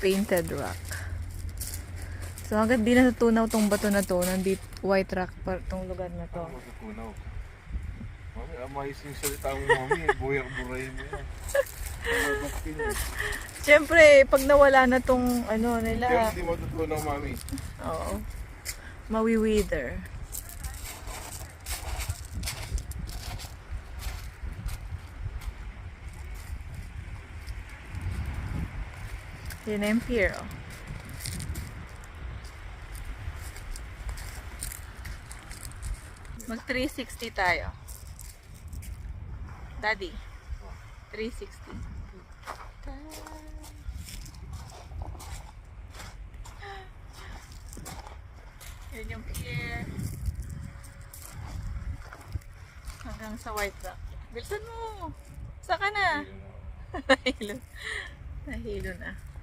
Painted rock. So hanggang di natutunaw tong bato na to, nandito white rock pa tong lugar na to. Matutunaw. Mami, amazing salita mo, mami. Buyak-buray mo yan. Siyempre, pag nawala na tong ano Pero nila, hindi matutunaw, mami. oo, mawi-wither. Yun na yung pier, oh. Mag 360 tayo. Daddy. 360. Yan yung pier. Hanggang sa White Rock. Bilisan mo! Saan ka na? Nahilo. Nahilo na.